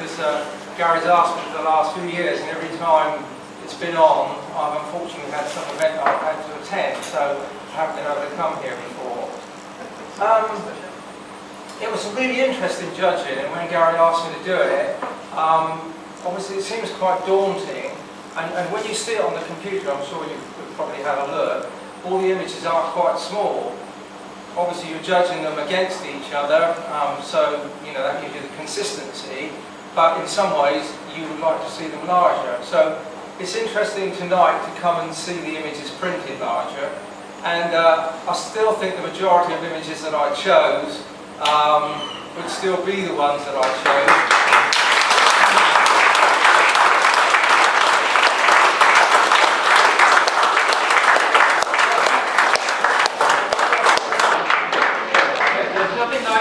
because Gary's asked me for the last few years, and every time it's been on, I've unfortunately had some event I've had to attend, so I haven't been able to come here before. It was really interesting judging, and when Gary asked me to do it, obviously it seems quite daunting, and when you see it on the computer, I'm sure you've probably had a look, all the images are quite small. Obviously you're judging them against each other, so you know that gives you the consistency, but in some ways you would like to see them larger. So it's interesting tonight to come and see the images printed larger, and I still think the majority of images that I chose would still be the ones that I chose.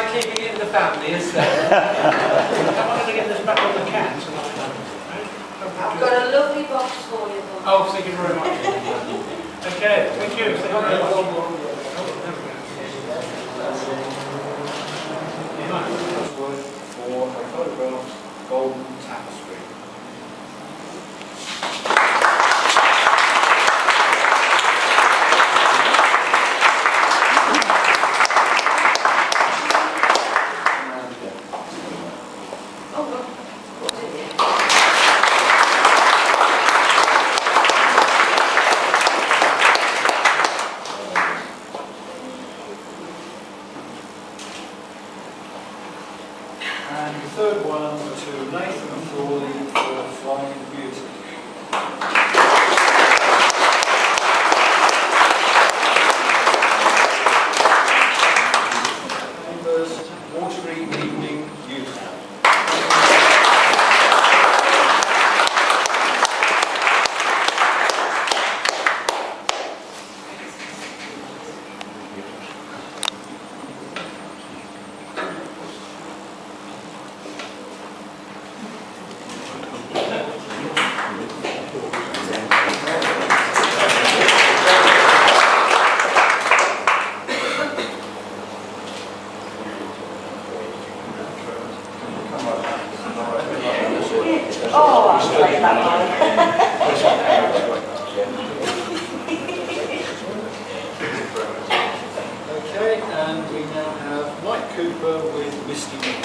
Keeping it in the family, is there? I'm going to get this back on the cat. I've got a lovely box for you. Oh, thank you very much. Okay, thank you. Thank you very much. For a photographed golden tapestry. And the third one to Nathan Frawley for Flying Beauty. Members, Watery Evening Youth. Oh, I'll play that one. Okay, and we now have Mike Cooper with Misty Morning.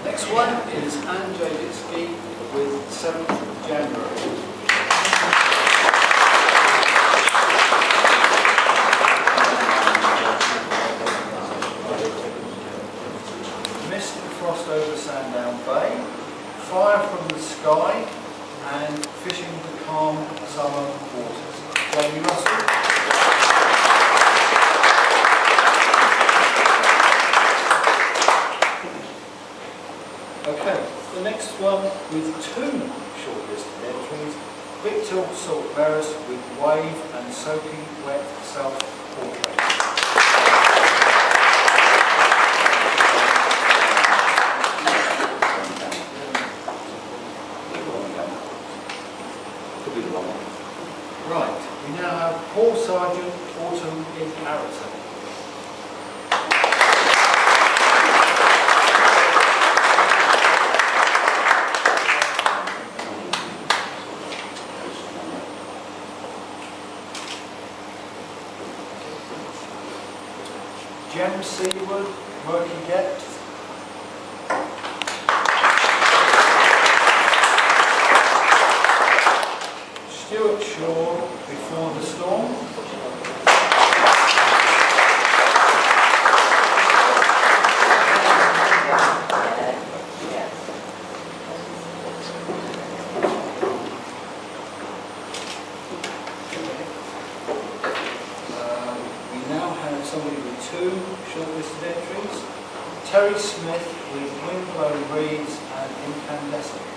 Next one is Anne Jaditsky with 7th of January. Mist and frost over Sandown Bay, fire from the sky, and fishing the calm summer waters. Jamie Russell. Okay, the next one with 2 shortlisted entries, Victor Saltmeris with Wave and Soaking Wet Self-Portrait. Right, we now have Paul Sargent, Autumn in Arrowton. Jem Seaward, Murky Depth. Stuart Shaw, Before the Storm. Somebody with 2 shortlisted entries. Terry Smith with Windblown Reeds and Incandescent.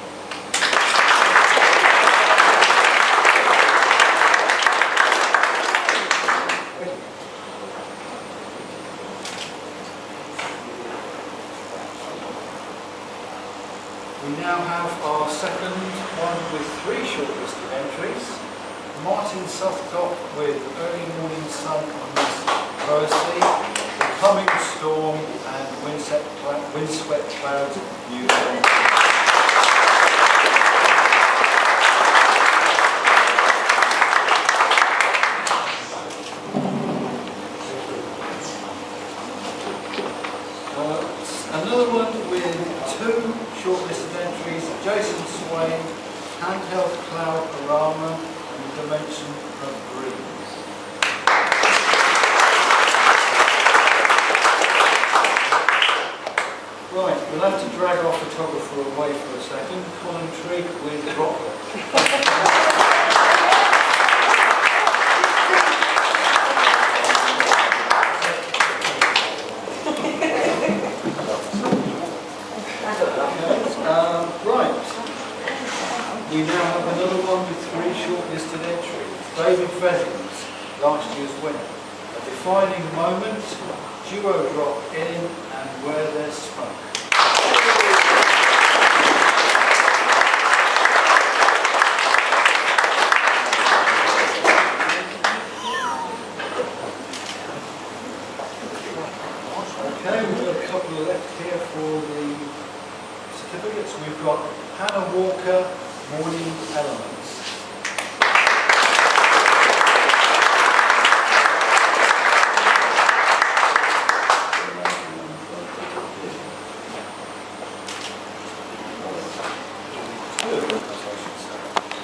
now have our second one with 3 shortlisted entries. Martin Southcott with Early Morning Sun on this Thursday, The Coming Storm and Windswept Clouds, New Zealand. Another one with 2 shortlisted entries, Jason Swain, Handheld Cloud Arama and Dimension of Greens. Right, we'll have to drag our photographer away for a second. Colin Trigg with Rockland. Right, we now have another one with 3 shortlisted entries. David Fezzings, last year's winner. A defining moment, duo drop in and where there's smoke. Okay, we've got a couple left here for the certificates. We've got Hannah Walker, Morning Elements.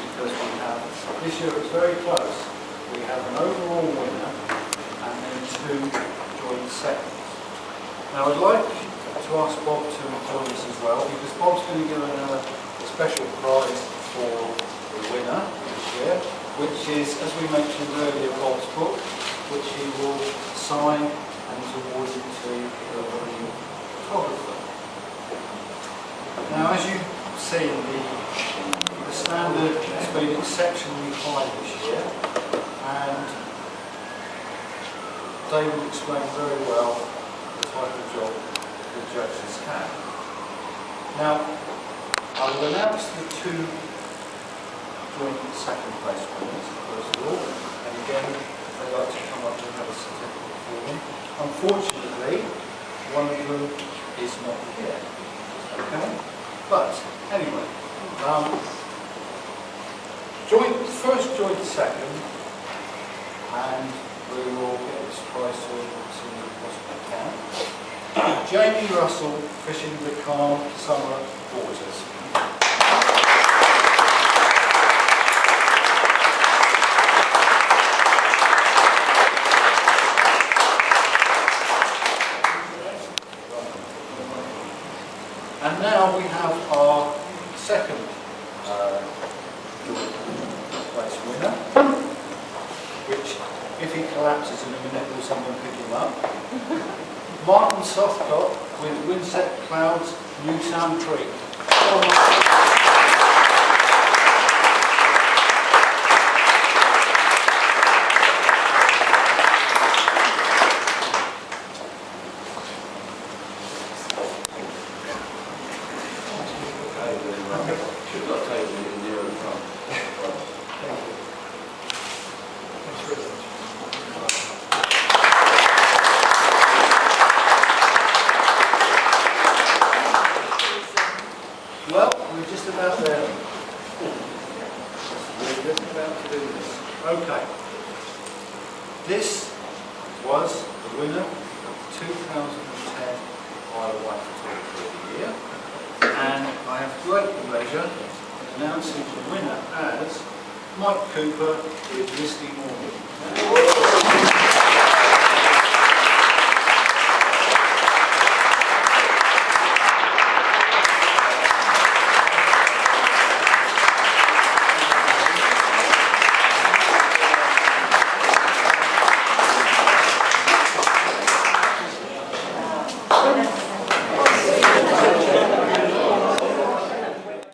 Because we have, this year it's very close. We have an overall winner and then 2 joint seconds. Now I'd like to ask Bob to join us as well, because Bob's going to give a special prize for the winner this year, which is, as we mentioned earlier, Bob's book, which he will sign and is awarded to the winning photographer. Now, as you see in the standard has been exceptionally high this year, and David explained very well the type of job the judges have. Now, I will announce the 2 joint second place winners, first of all, and again, they'd like to come up and have a certificate for them. Unfortunately, one of them is not here. Okay? But, anyway, first joint second, and we will get this prize to him as soon as we possibly can. Jamie Russell, Fishing the Calm Summer Waters. And now we have our second place winner, which, if he collapses in a minute, will someone pick him up? Martin Southcott with Windswept Clouds, Newtown Creek. Well, we're just about there. We're just about to do this. Okay. This was the winner of 2010 Isle of Wight Photographer of the Year. And I have great pleasure in announcing the winner as Mike Cooper with Misty Morning.